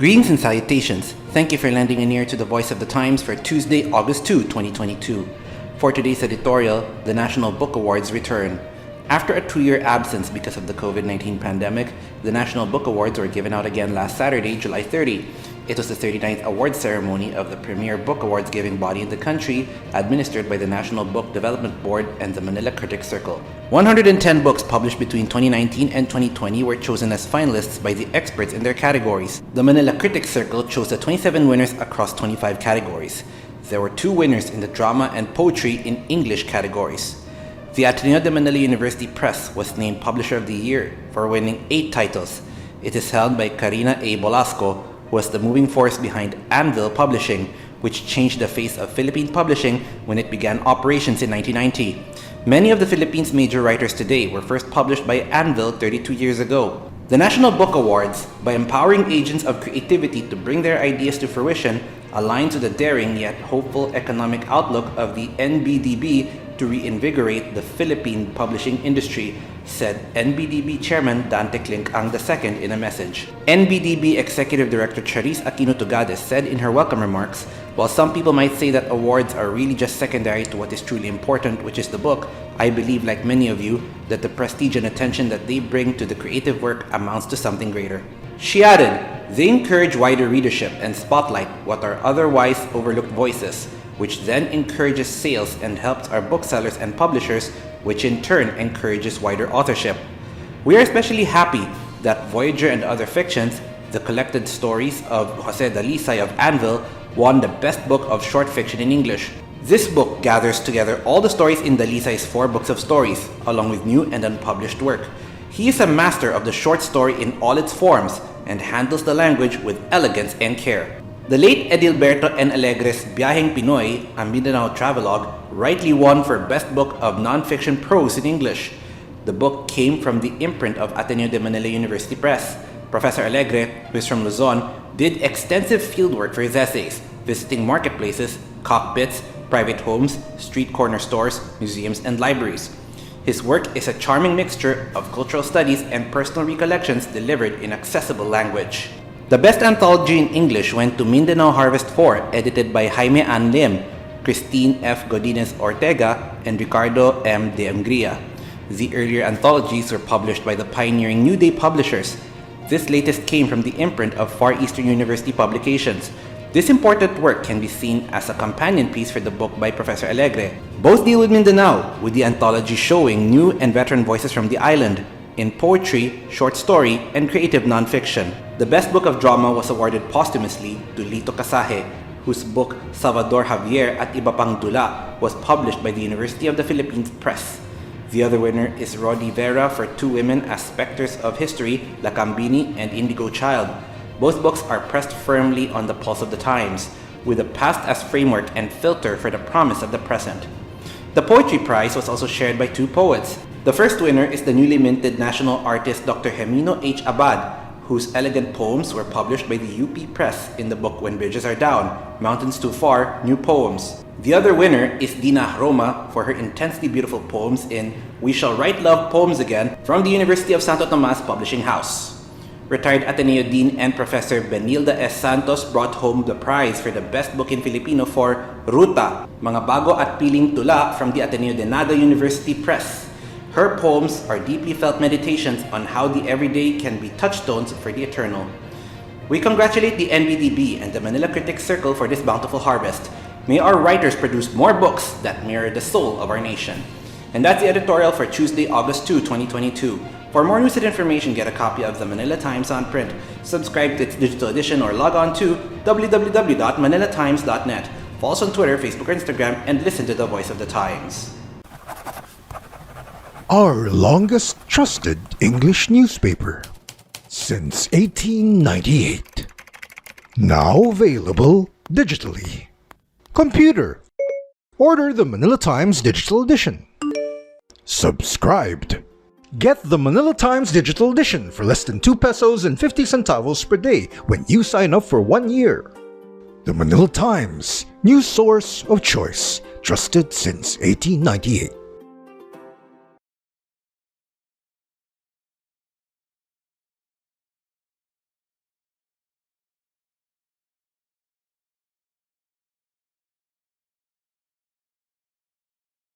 Greetings and salutations. Thank you for lending an ear to the Voice of the Times for Tuesday, August 2, 2022. For today's editorial, the National Book Awards return. After a 2-year absence because of the COVID-19 pandemic, the National Book Awards were given out again last Saturday, July 30. It was the 39th award ceremony of the premier book awards giving body in the country, administered by the National Book Development Board and the Manila Critics Circle. 110 books published between 2019 and 2020 were chosen as finalists by the experts in their categories. The Manila Critics Circle chose the 27 winners across 25 categories. There were 2 winners in the drama and poetry in English categories. The Ateneo de Manila University Press was named Publisher of the Year for winning 8 titles. It is held by Karina A. Bolasco, who was the moving force behind Anvil Publishing, which changed the face of Philippine publishing when it began operations in 1990. Many of the Philippines' major writers today were first published by Anvil 32 years ago. The National Book Awards, by empowering agents of creativity to bring their ideas to fruition, aligns with the daring yet hopeful economic outlook of the NBDB to reinvigorate the Philippine publishing industry, said NBDB Chairman Dante Clincang II in a message. NBDB Executive Director Charis Aquino Tugades said in her welcome remarks, "While some people might say that awards are really just secondary to what is truly important, which is the book, I believe, like many of you, that the prestige and attention that they bring to the creative work amounts to something greater." She added, "They encourage wider readership and spotlight what are otherwise overlooked voices, which then encourages sales and helps our booksellers and publishers, which in turn encourages wider authorship. We are especially happy that Voyager and Other Fictions, the collected stories of Jose Dalisay of Anvil, won the Best Book of Short Fiction in English. This book gathers together all the stories in Dalisay's 4 books of stories, along with new and unpublished work. He is a master of the short story in all its forms and handles the language with elegance and care." The late Edilberto N. Alegre's Biyaheng Pinoy, a Mindanao travelogue, rightly won for Best Book of Nonfiction Prose in English. The book came from the imprint of Ateneo de Manila University Press. Professor Alegre, who is from Luzon, did extensive fieldwork for his essays, visiting marketplaces, cockpits, private homes, street corner stores, museums, and libraries. His work is a charming mixture of cultural studies and personal recollections delivered in accessible language. The best anthology in English went to Mindanao Harvest 4, edited by Jaime Ann Lim, Christine F. Godinez Ortega, and Ricardo M. de Angria. The earlier anthologies were published by the pioneering New Day publishers. This latest came from the imprint of Far Eastern University Publications. This important work can be seen as a companion piece for the book by Professor Alegre. Both deal with Mindanao, with the anthology showing new and veteran voices from the island, in poetry, short story, and creative nonfiction. The Best Book of Drama was awarded posthumously to Lito Casaje, whose book Salvador Javier at Iba Pang Dula was published by the University of the Philippines Press. The other winner is Rodi Vera for 2 women as specters of history, Lakambini and Indigo Child. Both books are pressed firmly on the pulse of the times, with the past as framework and filter for the promise of the present. The Poetry Prize was also shared by 2 poets. The first winner is the newly minted national artist Dr. Gemino H. Abad, whose elegant poems were published by the UP Press in the book When Bridges Are Down, Mountains Too Far, New Poems. The other winner is Dina Roma for her intensely beautiful poems in We Shall Write Love Poems Again from the University of Santo Tomas Publishing House. Retired Ateneo Dean and Professor Benilda S. Santos brought home the prize for the best book in Filipino for Ruta, Mga Bago at Piling Tula from the Ateneo de Naga University Press. Her poems are deeply felt meditations on how the everyday can be touchstones for the eternal. We congratulate the NBDB and the Manila Critics Circle for this bountiful harvest. May our writers produce more books that mirror the soul of our nation. And that's the editorial for Tuesday, August 2, 2022. For more news and information, get a copy of the Manila Times on print. Subscribe to its digital edition or log on to www.manilatimes.net. Follow us on Twitter, Facebook, or Instagram, and listen to the Voice of the Times. Our longest trusted English newspaper since 1898. Now available digitally. Computer. Order the Manila Times Digital Edition. Subscribed. Get the Manila Times Digital Edition for less than 2 pesos and 50 centavos per day when you sign up for 1 year. The Manila Times, news source of choice, trusted since 1898.